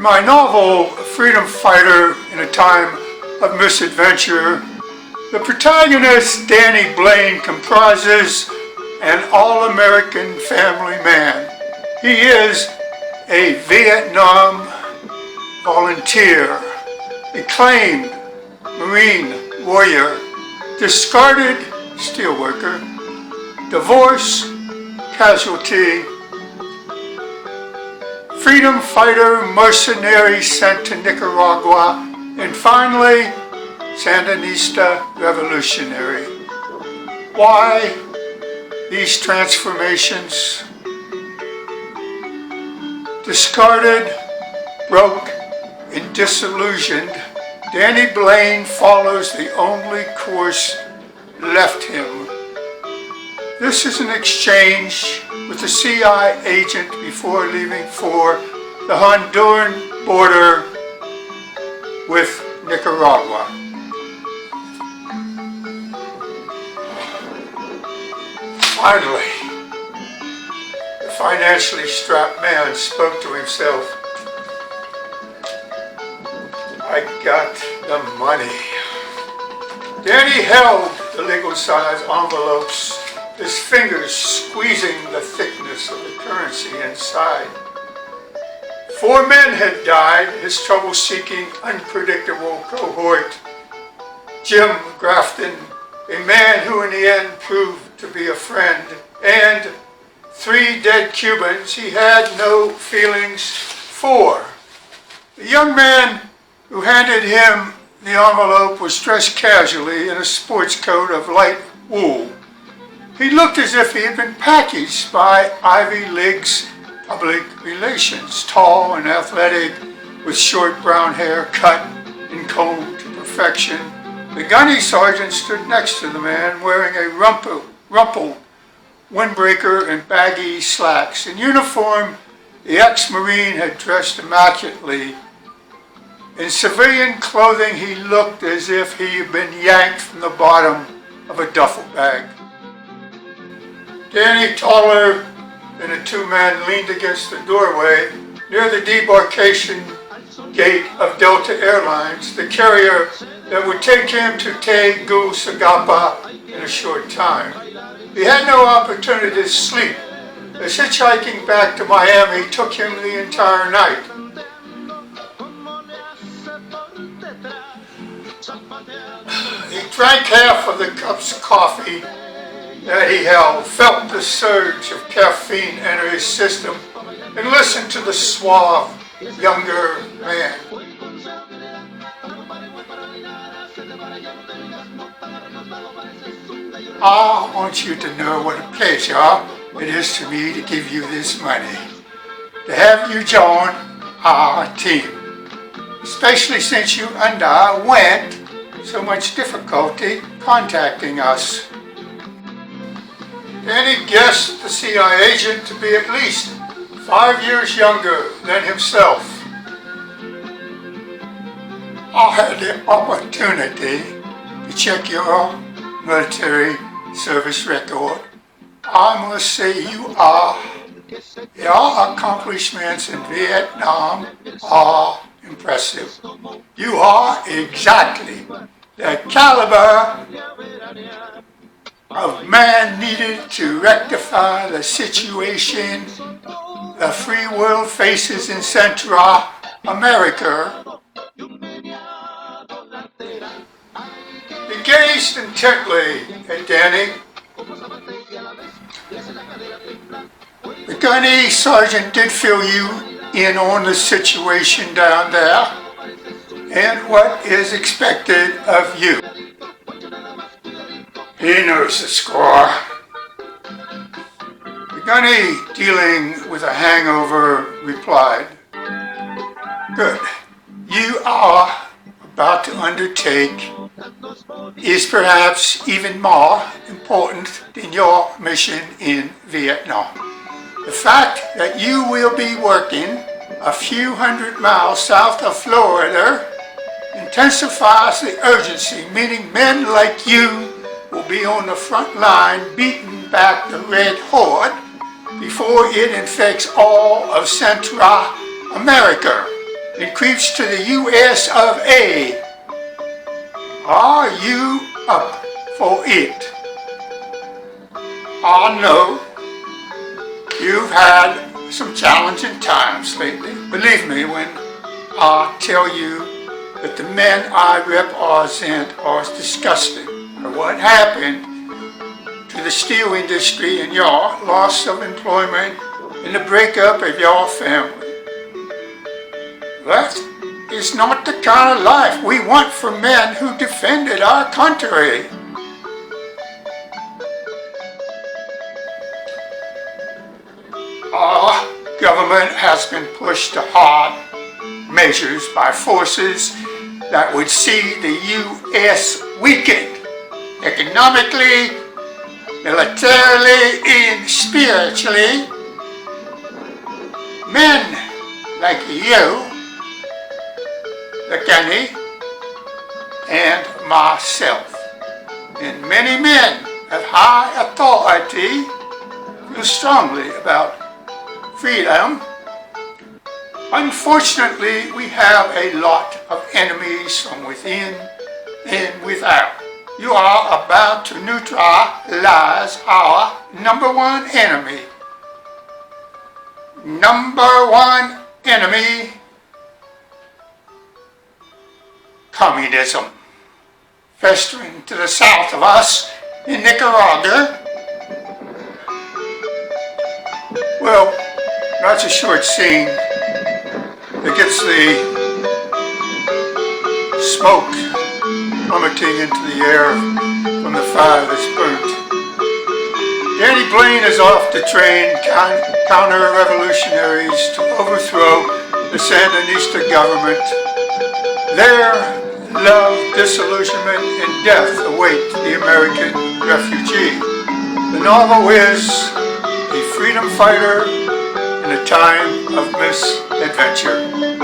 In my novel, Freedom Fighter in a Time of Misadventure, the protagonist, Danny Blaine, comprises an all-American family man. He is a Vietnam volunteer, acclaimed Marine warrior, discarded steelworker, divorce casualty, freedom fighter, mercenary sent to Nicaragua, and finally, Sandinista revolutionary. Why these transformations? Discarded, broke, and disillusioned, Danny Blaine follows the only course left him. This is an exchange with a CIA agent before leaving for the Honduran border with Nicaragua. Finally, the financially strapped man spoke to himself. I got the money. Danny held the legal-size envelopes, his fingers squeezing the thickness of the currency inside. 4 men had died, his trouble-seeking, unpredictable cohort. Jim Grafton, a man who in the end proved to be a friend, and 3 dead Cubans he had no feelings for. The young man who handed him the envelope was dressed casually in a sports coat of light wool. He looked as if he had been packaged by Ivy League's public relations, tall and athletic, with short brown hair cut and combed to perfection. The gunny sergeant stood next to the man, wearing a rumpled windbreaker and baggy slacks. In uniform, the ex-Marine had dressed immaculately. In civilian clothing, he looked as if he had been yanked from the bottom of a duffel bag. Danny, taller than the 2 men, leaned against the doorway near the debarkation gate of Delta Airlines, the carrier that would take him to Tegucigalpa in a short time. He had no opportunity to sleep, as hitchhiking back to Miami took him the entire night. He drank half of the cups of coffee that he held, felt the surge of caffeine enter his system, and listened to the suave, younger man. I want you to know what a pleasure it is to me to give you this money, to have you join our team, especially since you underwent so much difficulty contacting us. Danny guessed the CIA agent to be at least 5 years younger than himself. I had the opportunity to check your military service record. I must say your accomplishments in Vietnam are impressive. You are exactly the caliber of man needed to rectify the situation the free world faces in Central America. He gazed intently at Danny. The gunny sergeant did fill you in on the situation down there and what is expected of you. He knows the score. The gunny, dealing with a hangover, replied, "Good. You are about to undertake is perhaps even more important than your mission in Vietnam. The fact that you will be working a few hundred miles south of Florida intensifies the urgency, meaning men like you will be on the front line beating back the Red Horde before it infects all of Central America. and creeps to the US of A. Are you up for it? I know you've had some challenging times lately. Believe me when I tell you that the men I represent are disgusting for what happened to the steel industry and your loss of employment and the breakup of your family. That is not the kind of life we want for men who defended our country. Our government has been pushed to hard measures by forces that would see the U.S. weakened economically, militarily, and spiritually. Men like you, Danny, and myself, and many men of high authority feel strongly about freedom. Unfortunately, we have a lot of enemies from within and without. You are about to neutralize our number one enemy. Number one enemy, communism, festering to the south of us in Nicaragua. Well, that's a short scene that gets the smoke plummeting into the air from the fire that's burnt. Danny Blaine is off to train counter-revolutionaries to overthrow the Sandinista government. Their love, disillusionment, and death await the American refugee. The novel is a freedom fighter in a time of misadventure.